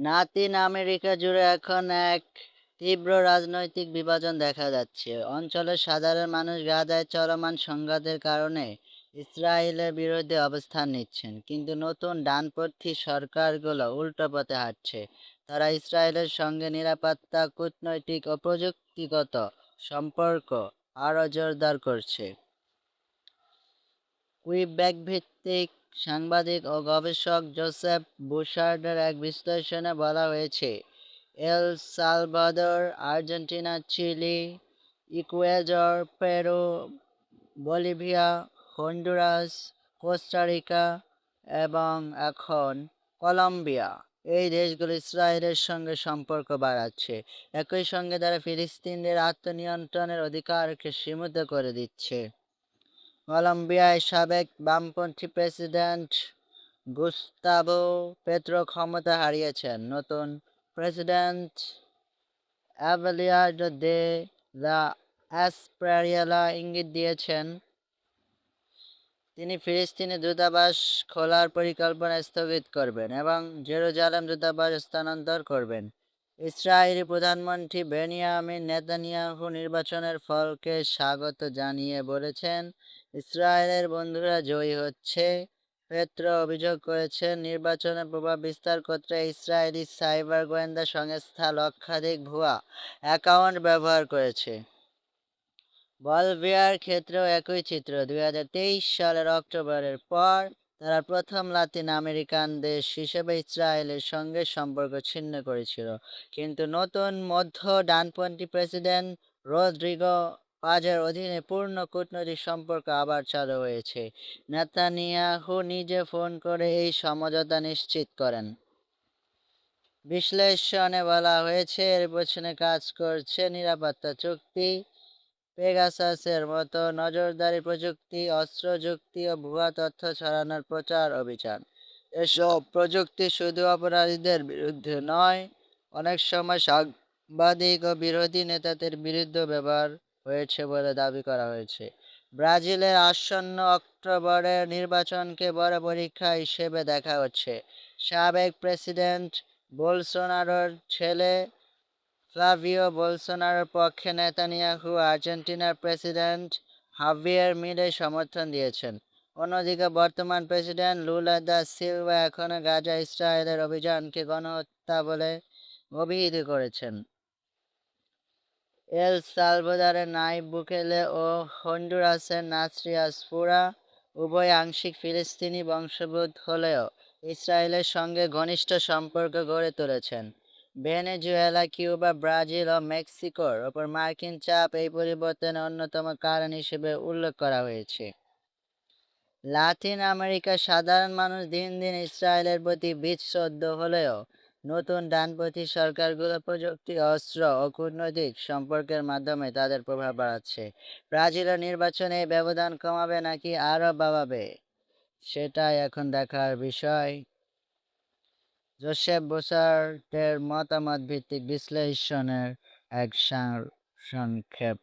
Latin America জুড়ে এখন এক তীব্র রাজনৈতিক বিভাজন দেখা যাচ্ছে। অঞ্চলের সাধারণ মানুষ গাজায় চলমান সংঘাতের কারণে ইসরায়েলের বিরুদ্ধে অবস্থান নিচ্ছেন, কিন্তু নতুন ডানপন্থী সরকারগুলো উল্টো পথে হাঁটছে। তারা ইসরায়েলের সঙ্গে নিরাপত্তা, কূটনৈতিক ও প্রযুক্তিগত সম্পর্ক আরও জোরদার করছে। কুইবেক ভিত্তিক সাংবাদিক ও গবেষক জোসেফ বুশার্ডের এক বিশ্লেষণে বলা হয়েছে, El Salvador, Argentina, Chile, Ecuador, Peru, Bolivia, Honduras, Costa Rica এবং এখন কলম্বিয়া এই দেশগুলো ইসরায়েলের সঙ্গে সম্পর্ক বাড়াচ্ছে। একই সঙ্গে তারা ফিলিস্তিনিদের আত্মনিয়ন্ত্রণের অধিকারকে সীমিত করে দিচ্ছে। কলম্বিয়ায় সাবেক বামপন্থী প্রেসিডেন্ট গুস্তাভো পেত্রো ক্ষমতা হারিয়েছেন। নতুন প্রেসিডেন্ট অ্যাবেলিয়ার্দো দে লা এসপ্রারিয়ালা ইঙ্গিত দিয়েছেন, তিনি ফিলিস্তিনি দূতাবাস খোলার পরিকল্পনা স্থগিত করবেন এবং জেরুজালেম দূতাবাস স্থানান্তর করবেন। ইসরায়েলি প্রধানমন্ত্রী বেনিয়ামিন নেতানিয়াহু নির্বাচনের ফলকে স্বাগত জানিয়ে বলেছেন, ইসরায়েলের বন্ধুরা জয়ী হচ্ছে। পেত্রো অভিযোগ করেছেন, নির্বাচনের প্রভাব বিস্তার করতে ইসরায়েলি সাইবার গোয়েন্দা সংস্থা লক্ষাধিক ভুয়া অ্যাকাউন্ট ব্যবহার করেছে। বলভিয়ার ক্ষেত্রেও একই চিত্র। ২০২৩ সালের অক্টোবরের পর তারা প্রথম লাতিন আমেরিকান দেশ হিসেবে ইসরায়েলের সঙ্গে সম্পর্ক ছিন্ন করেছিল। কিন্তু নতুন মধ্য ডানপন্থী প্রেসিডেন্ট রদ্রিগো পাজের অধীনে পূর্ণ কূটনৈতিক সম্পর্ক আবার চালু হয়েছে। নেতানিয়াহু নিজে ফোন করে এই সমঝোতা নিশ্চিত করেন। বিশ্লেষণে বলা হয়েছে, এর পেছনে কাজ করছে নিরাপত্তা চুক্তি, পেগাসাসের মতো নজরদারি প্রযুক্তি, অস্ত্র যুক্তি ও ভুয়া তথ্য ছড়ানোর প্রচার অভিযান। এসব প্রযুক্তি শুধু অপরাধীদের বিরুদ্ধে নয়, অনেক সময় সাংবাদিক ও বিরোধী নেতাদের বিরুদ্ধে ব্যবহার হয়েছে বলে দাবি করা হয়েছে। ব্রাজিলের আসন্ন অক্টোবরের নির্বাচনকে বড় পরীক্ষা হিসেবে দেখা হচ্ছে। সাবেক প্রেসিডেন্ট বোলসোনারোর ছেলে ফ্লাভিও বোলসোনারোর পক্ষে নেতানিয়াহু আর্জেন্টিনার প্রেসিডেন্ট হাভিয়ের মিলেই সমর্থন দিয়েছেন। অন্যদিকে বর্তমান প্রেসিডেন্ট লুলা দা সিলভা এখনও গাজা ইসরায়েলের অভিযানকে গণহত্যা বলে অভিহিত করেছেন। এল সালভাদরের নাইব বুকেলে ও হন্ডুরাসের নাসরিয়া স্পুরা উভয় আংশিক ফিলিস্তিনি বংশোদ্ভূত হলেও ইসরায়েলের সঙ্গে ঘনিষ্ঠ সম্পর্ক গড়ে তুলেছেন। ভেনেজুয়েলা, কিউবা, ব্রাজিল ও মেক্সিকোর ওপর মার্কিন চাপ এই পরিবর্তনের অন্যতম কারণ হিসেবে উল্লেখ করা হয়েছে। লাতিন আমেরিকার সাধারণ মানুষ দিন দিন ইসরায়েলের প্রতি বিক্ষুব্ধ হলেও নতুন ডানপন্থী সরকারগুলো প্রযুক্তি, অস্ত্র ও কূটনৈতিক সম্পর্কের মাধ্যমে তাদের প্রভাব বাড়াচ্ছে। ব্রাজিলের নির্বাচনে এই ব্যবধান কমাবে নাকি আরও বাড়াবে, সেটাই এখন দেখার বিষয়। জোসেফ বুসার্টের মতামত ভিত্তিক বিশ্লেষণের এক সংক্ষেপ।